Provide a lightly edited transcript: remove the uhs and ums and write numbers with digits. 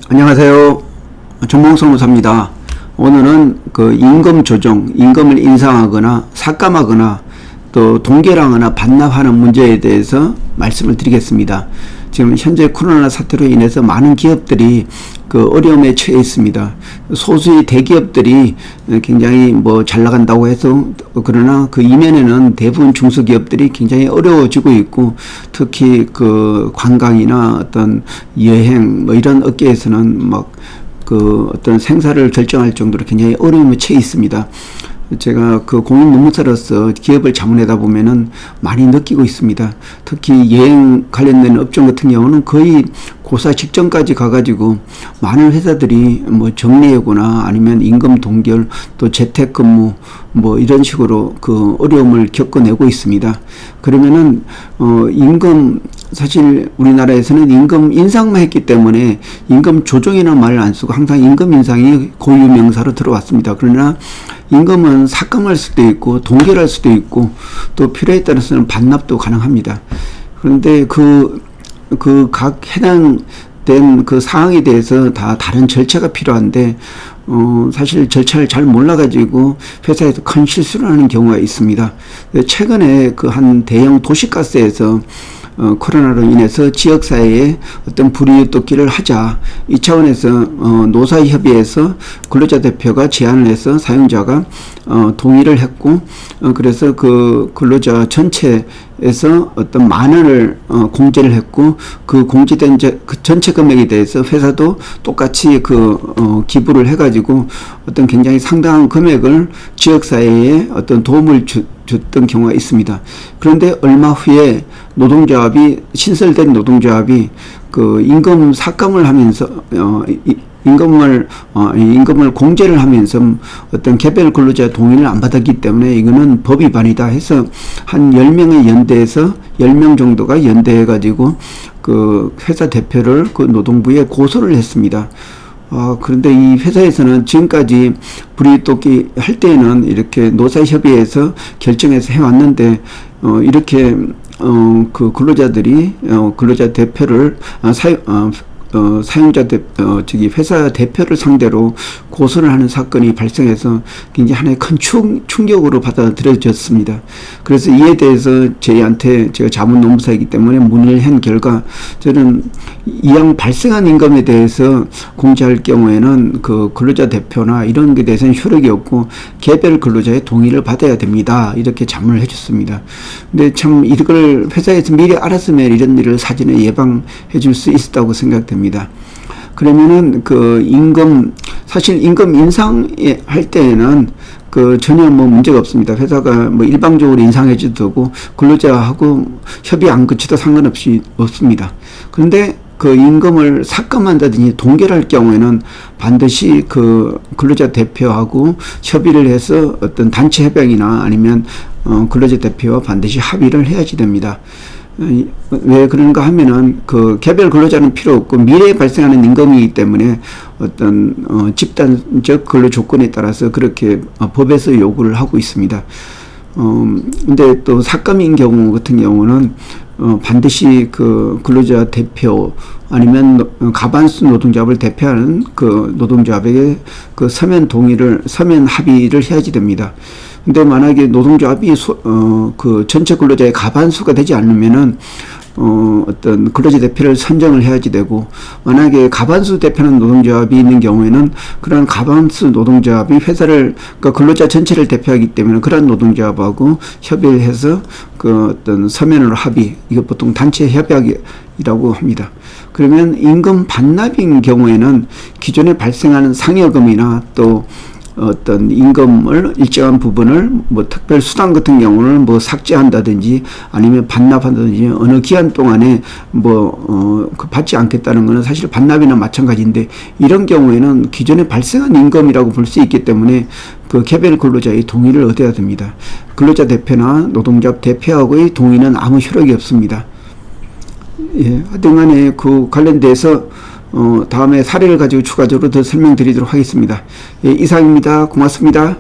안녕하세요. 정몽성무사입니다. 오늘은 그 임금 조정, 임금을 인상하거나 삭감하거나 또 동결하거나 반납하는 문제에 대해서 말씀을 드리겠습니다. 지금 현재 코로나 사태로 인해서 많은 기업들이 그 어려움에 처해 있습니다. 소수의 대기업들이 굉장히 잘 나간다고 해서, 그러나 그 이면에는 대부분 중소기업들이 굉장히 어려워지고 있고, 특히 그 관광이나 어떤 여행 이런 업계에서는 그 어떤 생사를 결정할 정도로 굉장히 어려움에 처해 있습니다. 제가 그 공인노무사로서 기업을 자문하다 보면은 많이 느끼고 있습니다. 특히 여행 관련된 업종 같은 경우는 거의 고사 직전까지 가가지고 많은 회사들이 정리하거나 아니면 임금 동결 또 재택근무 이런 식으로 그 어려움을 겪어내고 있습니다. 그러면은 임금, 사실 우리나라에서는 임금 인상만 했기 때문에 임금 조정이라는 말을 안 쓰고 항상 임금 인상이 고유명사로 들어왔습니다. 그러나 임금은 삭감할 수도 있고 동결할 수도 있고 또 필요에 따라서는 반납도 가능합니다. 그런데 그 각 해당된 그 사항에 대해서 다 다른 절차가 필요한데 사실 절차를 잘 몰라가지고 회사에서 큰 실수를 하는 경우가 있습니다. 최근에 그 한 대형 도시가스에서 코로나로 인해서 지역사회에 어떤 불이웃돕기를 하자, 이 차원에서 노사협의회에서 근로자 대표가 제안을 해서 사용자가 동의를 했고, 그래서 그 근로자 전체에서 어떤 만원을 공제를 했고, 그 공제된 그 전체 금액에 대해서 회사도 똑같이 기부를 해가지고 어떤 굉장히 상당한 금액을 지역사회에 어떤 도움을 줬던 경우가 있습니다. 그런데 얼마 후에 신설된 노동조합이 그 임금 삭감을 하면서 임금을 공제를 하면서 어떤 개별 근로자 동의를 안 받았기 때문에 이거는 법 위반이다 해서 한 10명의 연대에서 10명 정도가 연대해 가지고 그 회사 대표를 그 노동부에 고소를 했습니다. 그런데 이 회사에서는 지금까지 불이웃돕기 할 때에는 이렇게 노사협의회에서 결정해서 해왔는데, 이렇게 그 근로자들이 근로자 대표를 회사 대표를 상대로 고소를 하는 사건이 발생해서 굉장히 하나의 큰 충격으로 받아들여졌습니다. 그래서 이에 대해서 저희한테, 제가 자문노무사이기 때문에 문의를 한 결과, 저는 이왕 발생한 임금에 대해서 공제할 경우에는 그 근로자 대표나 이런 게 대해서는 효력이 없고 개별 근로자의 동의를 받아야 됩니다, 이렇게 자문을 해줬습니다. 근데 참 이걸 회사에서 미리 알았으면 이런 일을 사전에 예방해 줄 수 있었다고 생각됩니다. 그러면은 사실 임금 인상할 때에는 전혀 문제가 없습니다. 회사가 일방적으로 인상해 줘도 되고 근로자하고 협의 안 거쳐도 상관없이 없습니다. 그런데 그 임금을 삭감한다든지 동결할 경우에는 반드시 그 근로자 대표하고 협의를 해서 어떤 단체 협약이나 아니면 근로자 대표와 반드시 합의를 해야지 됩니다. 왜 그런가 하면은 그 개별 근로자는 필요 없고 미래에 발생하는 임금이기 때문에 어떤 집단적 근로 조건에 따라서 그렇게 법에서 요구를 하고 있습니다. 근데 또 삭감인 경우 같은 경우는 반드시 그 근로자 대표 아니면 가반수 노동조합을 대표하는 그 노동조합에게 그 서면 합의를 해야지 됩니다. 근데 만약에 노동조합이 그 전체 근로자의 가반수가 되지 않으면은 어떤 근로자 대표를 선정을 해야지 되고, 만약에 가반수 대표는 노동조합이 있는 경우에는 그런 가반수 노동조합이 그러니까 근로자 전체를 대표하기 때문에 그런 노동조합하고 협의를 해서 그 어떤 서면으로 합의, 이거 보통 단체 협약이라고 합니다. 그러면 임금 반납인 경우에는 기존에 발생하는 상여금이나 또 어떤 임금을 일정한 부분을 특별 수당 같은 경우는 삭제한다든지 아니면 반납한다든지 어느 기한 동안에 받지 않겠다는 것은 사실 반납이나 마찬가지인데, 이런 경우에는 기존에 발생한 임금이라고 볼 수 있기 때문에 그 개별 근로자의 동의를 얻어야 됩니다. 근로자 대표나 노동조합 대표하고의 동의는 아무 효력이 없습니다. 예, 하여튼 간에 그 관련돼서 다음에 사례를 가지고 추가적으로 더 설명드리도록 하겠습니다. 예, 이상입니다. 고맙습니다.